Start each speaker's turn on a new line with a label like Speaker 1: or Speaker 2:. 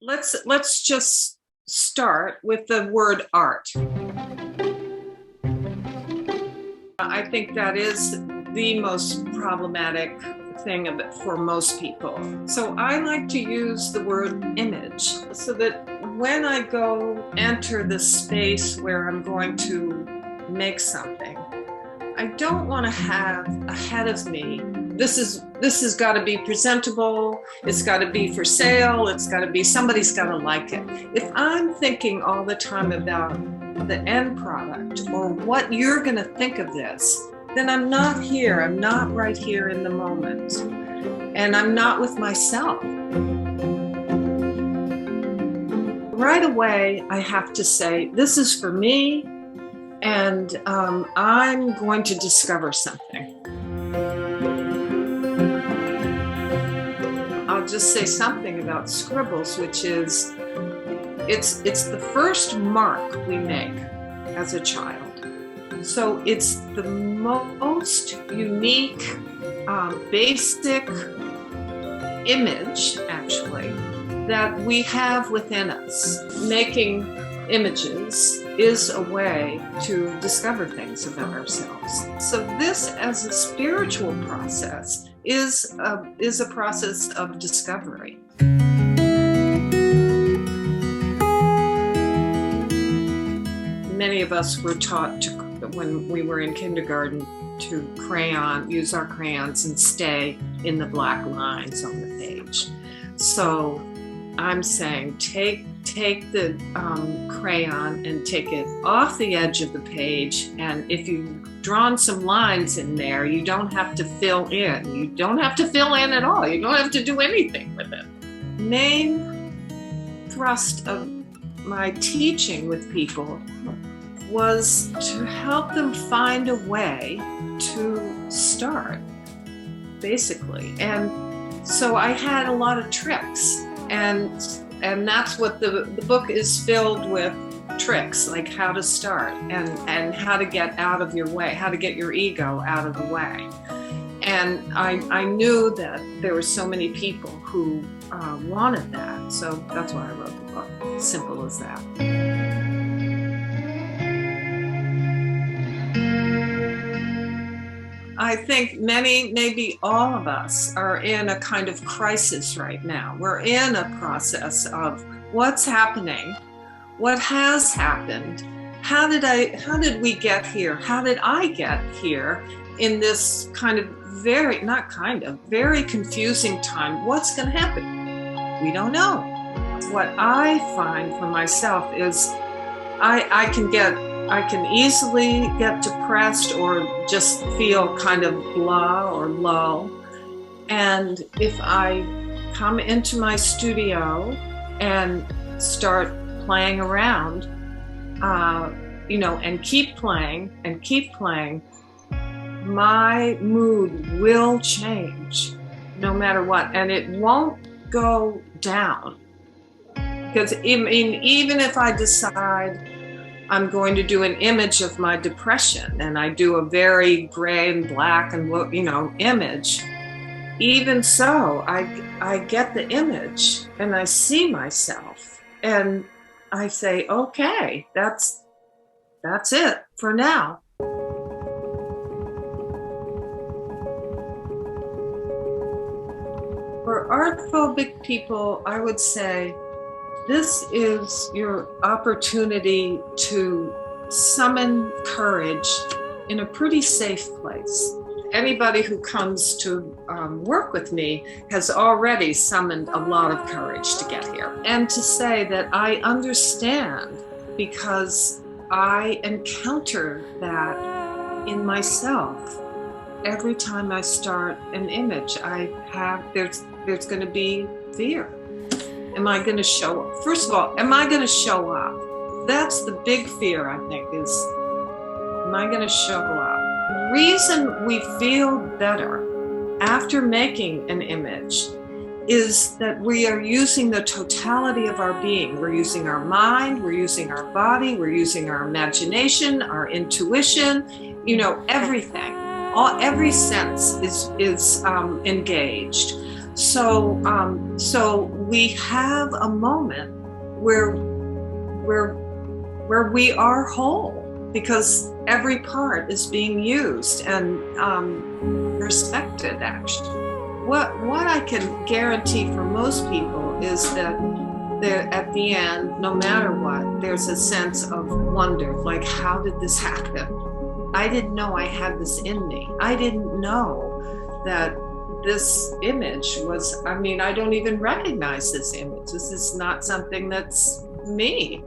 Speaker 1: let's just start with the word art. I think that is the most problematic thing of it for most people. So I like to use the word image so that when I go enter the space where I'm going to make something, I don't want to have ahead of me, this has got to be presentable, it's got to be for sale, it's got to be, somebody's got to like it. If I'm thinking all the time about the end product or what you're going to think of this, then I'm not here, I'm not right here in the moment, and I'm not with myself. Right away, I have to say, this is for me, and I'm going to discover something. I'll just say something about scribbles, which is, it's the first mark we make as a child. So it's the most unique, basic image, actually, that we have within us. Making images is a way to discover things about ourselves. So this, as a spiritual process, is a process of discovery. Many of us were taught to, when we were in kindergarten, to use our crayons and stay in the black lines on the page. So I'm saying take the crayon and take it off the edge of the page, and if you've drawn some lines in there, you don't have to fill in. You don't have to fill in at all. You don't have to do anything with it. Main thrust of my teaching with people was to help them find a way to start, basically. And so I had a lot of tricks, and that's what the book is filled with, tricks, like how to start and how to get out of your way, how to get your ego out of the way. And I knew that there were so many people who wanted that, so that's why I wrote the book. Simple as that. I think many, maybe all of us, are in a kind of crisis right now. We're in a process of what's happening, what has happened, how did we get here? How did I get here in this kind of very confusing time? What's going to happen? We don't know. What I find for myself is I can easily get depressed or just feel kind of blah or low. And if I come into my studio and start playing around, and keep playing, my mood will change no matter what. And it won't go down. Because even if I decide I'm going to do an image of my depression, and I do a very gray and black and image, even so, I get the image and I see myself and I say, okay, that's it for now. For art phobic people, I would say, this is your opportunity to summon courage in a pretty safe place. Anybody who comes to work with me has already summoned a lot of courage to get here. And to say that I understand, because I encounter that in myself. Every time I start an image, there's going to be fear. Am I going to show up? First of all, am I going to show up? That's the big fear, I think, is, am I going to show up? The reason we feel better after making an image is that we are using the totality of our being. We're using our mind, we're using our body, we're using our imagination, our intuition, everything. Every sense is engaged. So we have a moment where we are whole, because every part is being used and respected, actually. What I can guarantee for most people is that at the end, no matter what, there's a sense of wonder, like, how did this happen? I didn't know I had this in me. I didn't know that this image was, I mean, I don't even recognize this image. This is not something that's me.